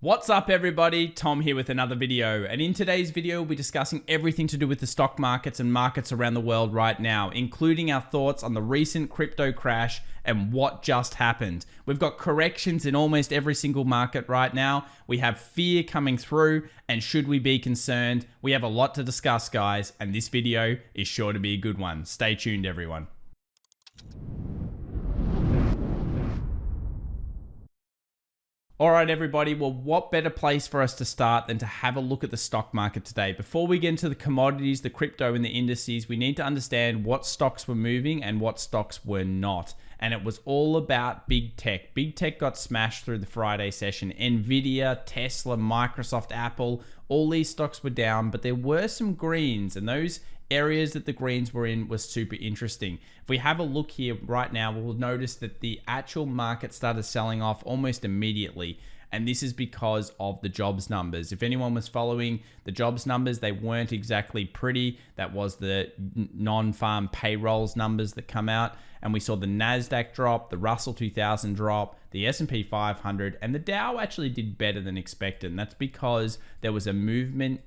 What's up everybody, Tom here with another video, and in today's video we'll be discussing everything to do with the stock markets and markets around the world right now, including our thoughts on the recent crypto crash and what just happened. We've got corrections in almost every single market right now. We have fear coming through, and should we be concerned? We have a lot to discuss, guys, and this video is sure to be a good one. Stay tuned, everyone. All right, everybody. Well, what better place for us to start than to have a look at the stock market today? Before we get into the commodities, the crypto, and the indices, we need to understand what stocks were moving and what stocks were not. And it was all about big tech. Big tech got smashed through the Friday session. Nvidia, Tesla, Microsoft, Apple, all these stocks were down, but there were some greens, and those areas that the greens were in was super interesting. If we have a look here right now, we'll notice that the actual market started selling off almost immediately. And this is because of the jobs numbers. If anyone was following the jobs numbers, they weren't exactly pretty. That was the non-farm payrolls numbers that come out. And we saw the Nasdaq drop, the Russell 2000 drop, the S&P 500, and the Dow actually did better than expected. And that's because there was a movement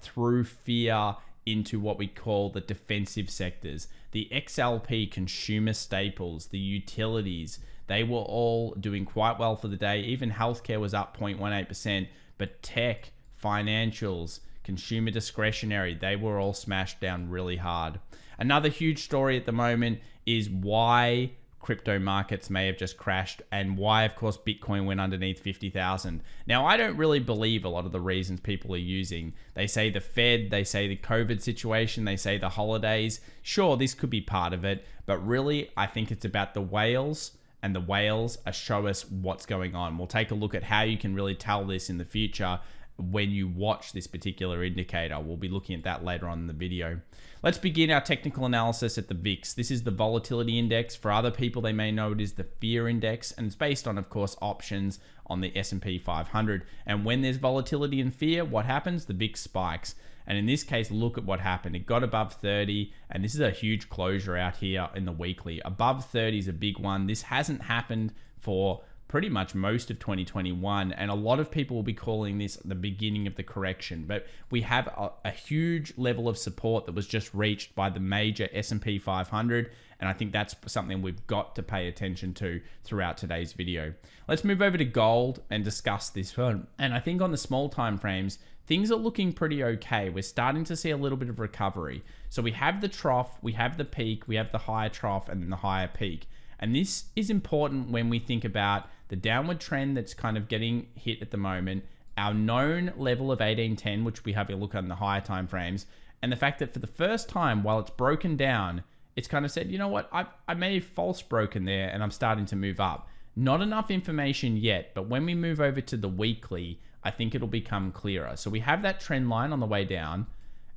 through fear into what we call the defensive sectors. The XLP consumer staples, the utilities, they were all doing quite well for the day. Even healthcare was up 0.18%, but tech, financials, consumer discretionary, they were all smashed down really hard. Another huge story at the moment is why crypto markets may have just crashed, and why, of course, Bitcoin went underneath 50,000. Now, I don't really believe a lot of the reasons people are using. They say the Fed, they say the COVID situation, they say the holidays. Sure, this could be part of it, but really, I think it's about the whales, and the whales show us what's going on. We'll take a look at how you can really tell this in the future when you watch this particular indicator. We'll be looking at that later on in the video. Let's begin our technical analysis at the VIX. This is the volatility index. For other people, they may know it is the fear index, and it's based on, of course, options on the S&P 500. And when there's volatility and fear, what happens? The VIX spikes. And in this case, look at what happened. It got above 30, and this is a huge closure out here in the weekly. Above 30 is a big one. This hasn't happened for pretty much most of 2021, and a lot of people will be calling this the beginning of the correction. But we have a huge level of support that was just reached by the major S&P 500, and I think that's something we've got to pay attention to throughout today's video. Let's move over to gold and discuss this one. And I think on the small time frames, things are looking pretty okay. We're starting to see a little bit of recovery. So we have the trough, we have the peak, we have the higher trough, and then the higher peak. And this is important when we think about the downward trend that's kind of getting hit at the moment, our known level of 1810, which we have a look at in the higher time frames, and the fact that for the first time, while it's broken down, it's kind of said, you know what, I may have false broken there and I'm starting to move up. Not enough information yet, but when we move over to the weekly, I think it'll become clearer. So we have that trend line on the way down,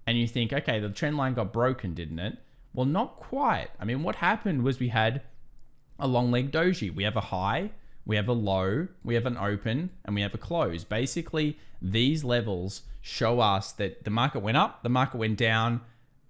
and you think, okay, the trend line got broken, didn't it? Well, not quite. I mean, what happened was we had a long leg doji. We have a high, we have a low, we have an open, and we have a close. Basically, these levels show us that the market went up, the market went down,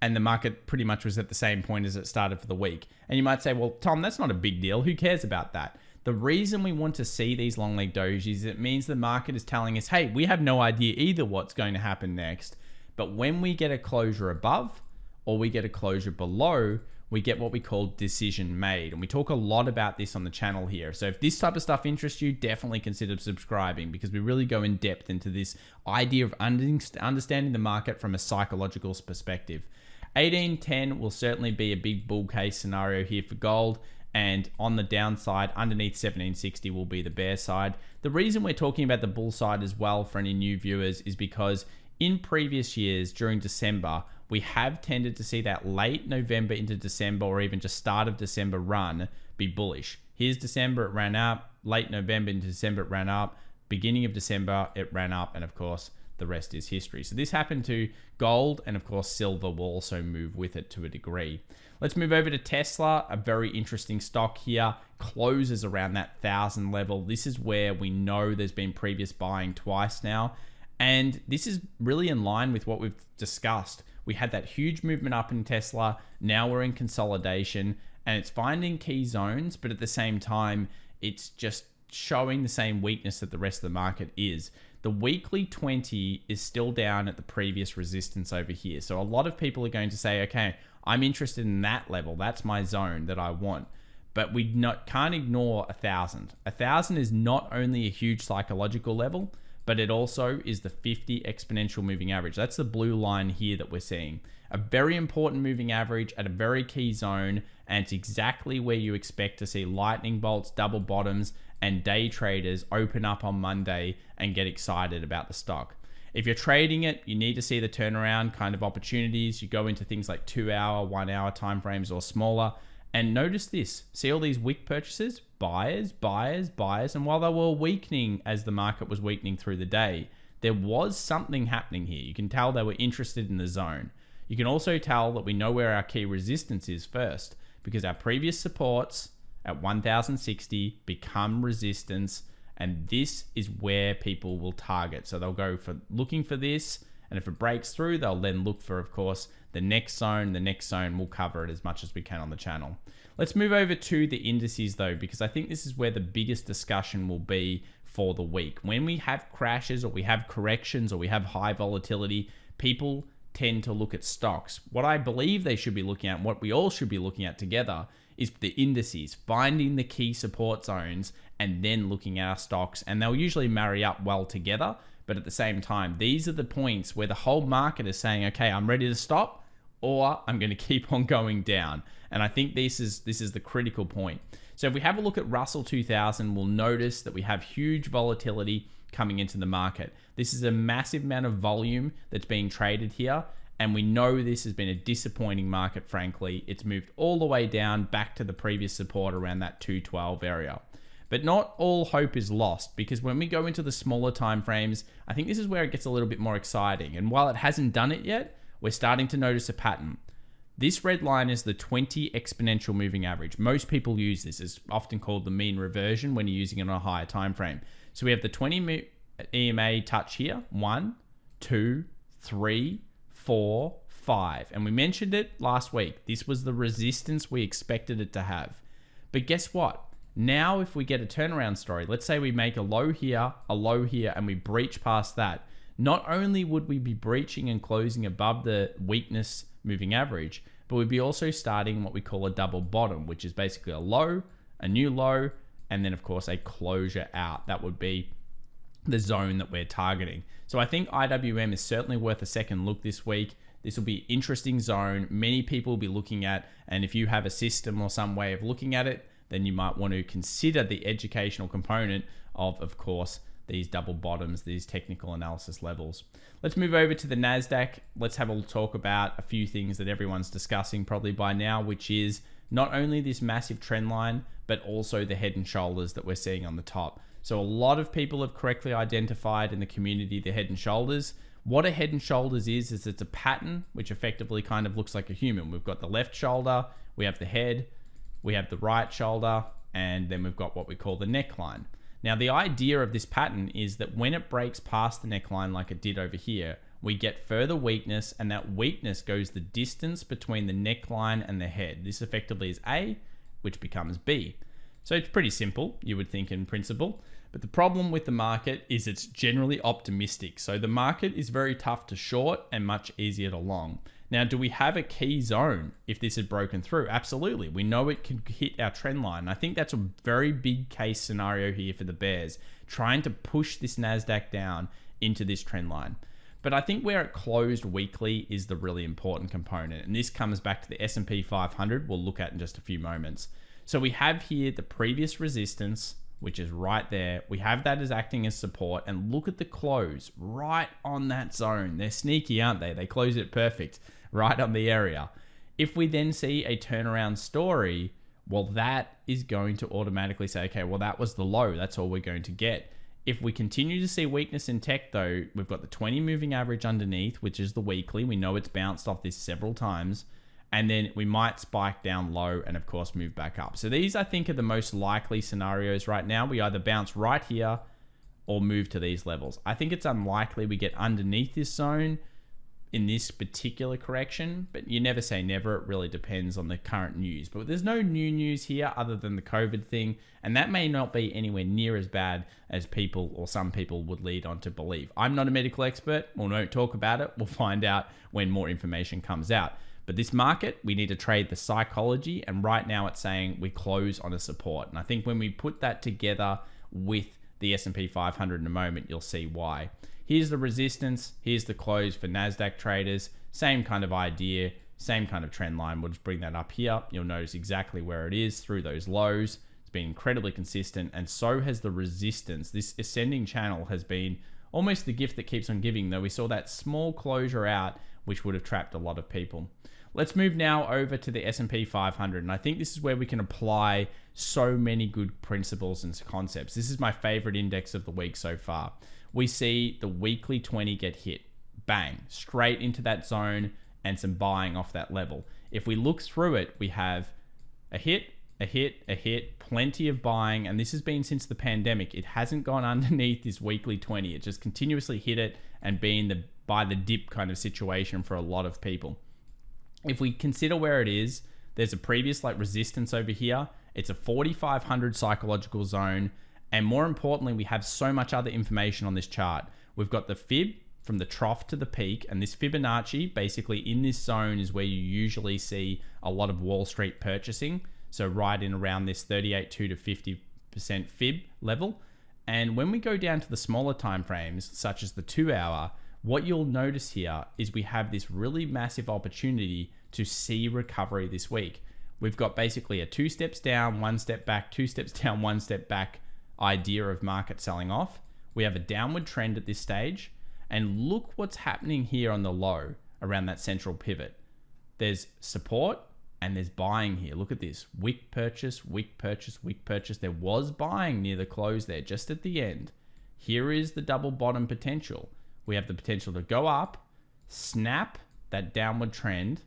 and the market pretty much was at the same point as it started for the week. And you might say, well, Tom, that's not a big deal. Who cares about that? The reason we want to see these long leg dojis is it means the market is telling us, hey, we have no idea either what's going to happen next. But when we get a closure above or we get a closure below, we get what we call decision made. And we talk a lot about this on the channel here. So if this type of stuff interests you, definitely consider subscribing, because we really go in depth into this idea of understanding the market from a psychological perspective. 1810 will certainly be a big bull case scenario here for gold. And on the downside, underneath 1760 will be the bear side. The reason we're talking about the bull side as well for any new viewers is because in previous years during December, we have tended to see that late November into December, or even just start of December run, be bullish. Here's December, it ran up. Late November into December, it ran up. Beginning of December, it ran up. And of course, the rest is history. So this happened to gold, and of course, silver will also move with it to a degree. Let's move over to Tesla, a very interesting stock here. Closes around that 1,000 level. This is where we know there's been previous buying twice now. And this is really in line with what we've discussed. We had that huge movement up in Tesla. Now we're in consolidation, and it's finding key zones, but at the same time, it's just showing the same weakness that the rest of the market is. The weekly 20 is still down at the previous resistance over here. So a lot of people are going to say, okay, I'm interested in that level. That's my zone that I want. But we can't ignore 1,000. 1,000 is not only a huge psychological level, but it also is the 50 exponential moving average. That's the blue line here that we're seeing. A very important moving average at a very key zone, and it's exactly where you expect to see lightning bolts, double bottoms, and day traders open up on Monday and get excited about the stock. If you're trading it, you need to see the turnaround kind of opportunities. You go into things like 2 hour, 1 hour timeframes or smaller. And notice this, see all these wick purchases, buyers, buyers, buyers. And while they were weakening as the market was weakening through the day, there was something happening here. You can tell they were interested in the zone. You can also tell that we know where our key resistance is first, because our previous supports at 1,060 become resistance. And this is where people will target. So they'll go for looking for this. And if it breaks through, they'll then look for, of course, the next zone. The next zone, we'll cover it as much as we can on the channel. Let's move over to the indices though, because I think this is where the biggest discussion will be for the week. When we have crashes or we have corrections or we have high volatility, people tend to look at stocks. What I believe they should be looking at, and what we all should be looking at together, is the indices, finding the key support zones and then looking at our stocks. And they'll usually marry up well together. But at the same time, these are the points where the whole market is saying, okay, I'm ready to stop, or I'm going to keep on going down. And I think this is the critical point. So if we have a look at Russell 2000, we'll notice that we have huge volatility coming into the market. This is a massive amount of volume that's being traded here. And we know this has been a disappointing market, frankly. It's moved all the way down back to the previous support around that 212 area. But not all hope is lost, because when we go into the smaller time frames, I think this is where it gets a little bit more exciting. And while it hasn't done it yet, we're starting to notice a pattern. This red line is the 20 exponential moving average. Most people use this. It's often called the mean reversion when you're using it on a higher time frame. So we have the 20 EMA touch here. 1, 2, 3, 4, 5. And we mentioned it last week. This was the resistance we expected it to have. But guess what? Now, if we get a turnaround story, let's say we make a low here, and we breach past that, not only would we be breaching and closing above the weakness moving average, but we'd be also starting what we call a double bottom, which is basically a low, a new low, and then of course a closure out. That would be the zone that we're targeting. So I think IWM is certainly worth a second look this week. This will be an interesting zone. Many people will be looking at, and if you have a system or some way of looking at it, then you might want to consider the educational component of course, these double bottoms, these technical analysis levels. Let's move over to the Nasdaq. Let's have a talk about a few things that everyone's discussing probably by now, which is not only this massive trend line, but also the head and shoulders that we're seeing on the top. So a lot of people have correctly identified in the community the head and shoulders. What a head and shoulders is it's a pattern which effectively kind of looks like a human. We've got the left shoulder, we have the head, we have the right shoulder, and then we've got what we call the neckline. Now, the idea of this pattern is that when it breaks past the neckline like it did over here, we get further weakness, and that weakness goes the distance between the neckline and the head. This effectively is A, which becomes B. So it's pretty simple, you would think in principle. But the problem with the market is it's generally optimistic. So the market is very tough to short and much easier to long. Now, do we have a key zone if this had broken through? Absolutely. We know it can hit our trend line. I think that's a very big case scenario here for the bears, trying to push this Nasdaq down into this trend line. But I think where it closed weekly is the really important component. And this comes back to the S&P 500 we'll look at in just a few moments. So we have here the previous resistance, which is right there. We have that as acting as support, and look at the close right on that zone. They're sneaky, aren't they? They close it perfect right on the area. If we then see a turnaround story, well, that is going to automatically say, okay, well, that was the low. That's all we're going to get. If we continue to see weakness in tech though, we've got the 20 moving average underneath, which is the weekly. We know it's bounced off this several times. And then we might spike down low and of course move back up. So these, I think, are the most likely scenarios right now. We either bounce right here or move to these levels. I think it's unlikely we get underneath this zone. in this particular correction, but you never say never. It really depends on the current news. But there's no new news here other than the COVID thing, and that may not be anywhere near as bad as people or some people would lead on to believe. I'm not a medical expert. We won't talk about it. We'll find out when more information comes out. But this market, we need to trade the psychology, and right now it's saying we close on a support. And I think when we put that together with the S&P 500 in a moment, you'll see why. Here's the resistance, here's the close for Nasdaq traders. Same kind of idea, same kind of trend line. We'll just bring that up here. You'll notice exactly where it is through those lows. It's been incredibly consistent, and so has the resistance. This ascending channel has been almost the gift that keeps on giving, though we saw that small closure out, which would have trapped a lot of people. Let's move now over to the S&P 500, and I think this is where we can apply so many good principles and concepts. This is my favorite index of the week so far. We see the weekly 20 get hit. Bang, straight into that zone and some buying off that level. If we look through it, we have a hit, a hit, a hit, plenty of buying, and this has been since the pandemic. It hasn't gone underneath this weekly 20. It just continuously hit it and been the buy the dip kind of situation for a lot of people. If we consider where it is, there's a previous resistance over here. It's a 4,500 psychological zone. And more importantly, we have so much other information on this chart. We've got the fib from the trough to the peak, and this Fibonacci basically in this zone is where you usually see a lot of Wall Street purchasing. So right in around this 38.2 to 50% fib level. And when we go down to the smaller time frames, such as the 2 hour, what you'll notice here is we have this really massive opportunity to see recovery this week. We've got basically a 2 steps down, 1 step back, 2 steps down, 1 step back idea of market selling off. We have a downward trend at this stage, and look what's happening here on the low around that central pivot. There's support and there's buying here. Look at this, wick purchase, wick purchase, wick purchase. There was buying near the close there, just at the end. Here is the double bottom potential. We have the potential to go up, snap that downward trend,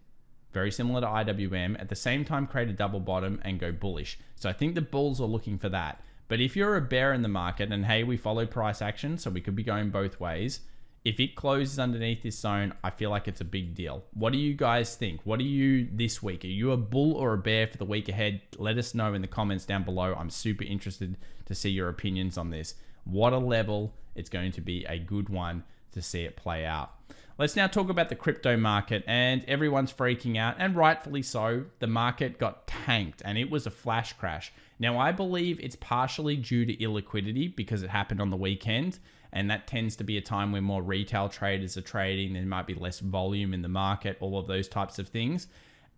very similar to IWM, at the same time create a double bottom and go bullish. So I think the bulls are looking for that. But if you're a bear in the market, and hey, we follow price action, so we could be going both ways. If it closes underneath this zone, I feel like it's a big deal. What do you guys think? What are you this week? Are you a bull or a bear for the week ahead? Let us know in the comments down below. I'm super interested to see your opinions on this. What a level. It's going to be a good one to see it play out. Let's now talk about the crypto market, and everyone's freaking out, and rightfully so. The market got tanked and it was a flash crash. Now, I believe it's partially due to illiquidity because it happened on the weekend, and that tends to be a time when more retail traders are trading. There might be less volume in the market, all of those types of things.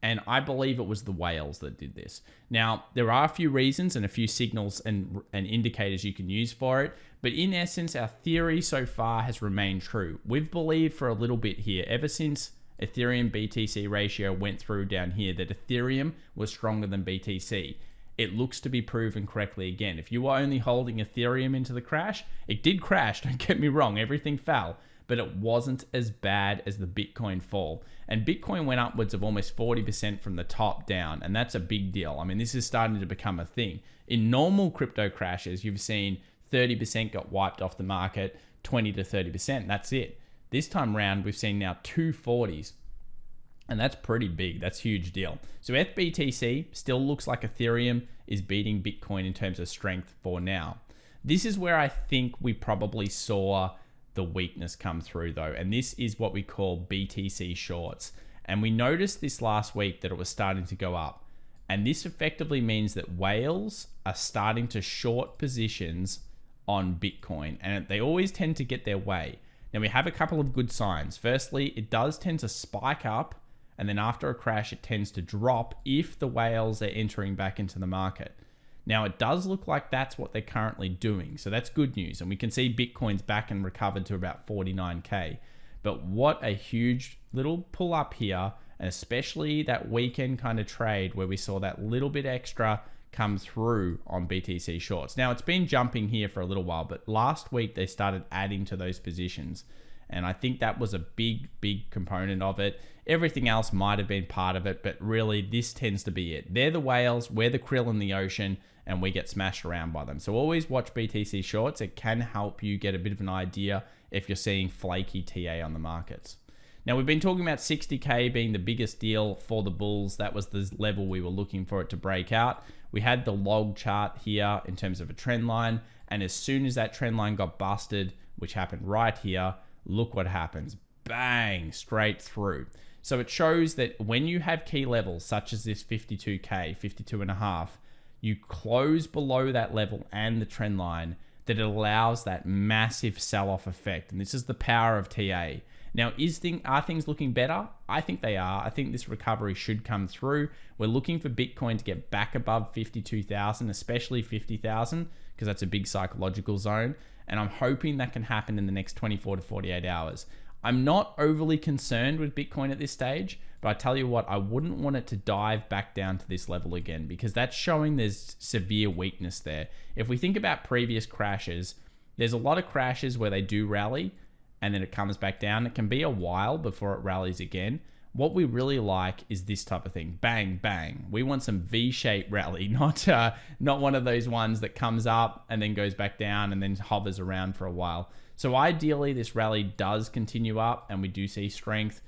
And I believe it was the whales that did this. Now, there are a few reasons and a few signals and indicators you can use for it. But in essence, our theory so far has remained true. We've believed for a little bit here, ever since Ethereum BTC ratio went through down here, that Ethereum was stronger than BTC. It looks to be proven correctly again. If you were only holding Ethereum into the crash, it did crash, don't get me wrong, everything fell. But it wasn't as bad as the Bitcoin fall. And Bitcoin went upwards of almost 40% from the top down, and that's a big deal. I mean, this is starting to become a thing. In normal crypto crashes, you've seen 30% got wiped off the market, 20 to 30%, that's it. This time round, we've seen now 240s, and that's pretty big. That's a huge deal. So FBTC still looks like Ethereum is beating Bitcoin in terms of strength for now. This is where I think we probably saw the weakness come through though, and this is what we call BTC shorts. And we noticed this last week that it was starting to go up, and this effectively means that whales are starting to short positions on Bitcoin, and they always tend to get their way. Now we have a couple of good signs. Firstly, it does tend to spike up, and then after a crash it tends to drop if the whales are entering back into the market. Now, it does look like that's what they're currently doing. So that's good news. And we can see Bitcoin's back and recovered to about 49K. But what a huge little pull up here, and especially that weekend kind of trade where we saw that little bit extra come through on BTC shorts. Now, it's been jumping here for a little while, but last week they started adding to those positions. And I think that was a big, big component of it. Everything else might have been part of it, but really this tends to be it. They're the whales, we're the krill in the ocean, and we get smashed around by them. So always watch BTC shorts. It can help you get a bit of an idea if you're seeing flaky TA on the markets. Now, we've been talking about 60K being the biggest deal for the bulls. That was the level we were looking for it to break out. We had the log chart here in terms of a trend line. And as soon as that trend line got busted, which happened right here, look what happens. Bang, straight through. So it shows that when you have key levels, such as this 52K, 52.5, you close below that level and the trend line, that it allows that massive sell-off effect. And this is the power of TA. Now, are things looking better? I think they are. I think this recovery should come through. We're looking for Bitcoin to get back above 52,000, especially 50,000, because that's a big psychological zone. And I'm hoping that can happen in the next 24 to 48 hours. I'm not overly concerned with Bitcoin at this stage, but I tell you what, I wouldn't want it to dive back down to this level again, because that's showing there's severe weakness there. If we think about previous crashes, there's a lot of crashes where they do rally and then it comes back down. It can be a while before it rallies again. What we really like is this type of thing. Bang, bang. We want some V-shaped rally, not one of those ones that comes up and then goes back down and then hovers around for a while. So ideally, this rally does continue up and we do see strength.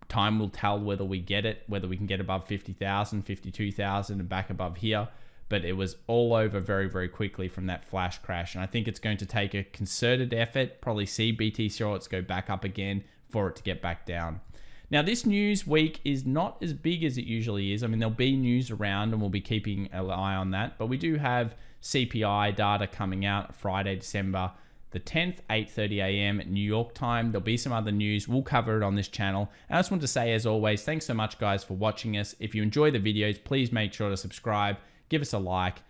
Time will tell whether we get it, whether we can get above 50,000, 52,000 and back above here. But it was all over very, very quickly from that flash crash. And I think it's going to take a concerted effort, probably see BT shorts go back up again for it to get back down. Now, this news week is not as big as it usually is. I mean, there'll be news around and we'll be keeping an eye on that. But we do have CPI data coming out Friday, December the 10th, 8:30 a.m. New York time. There'll be some other news. We'll cover it on this channel. And I just want to say, as always, thanks so much, guys, for watching us. If you enjoy the videos, please make sure to subscribe, give us a like,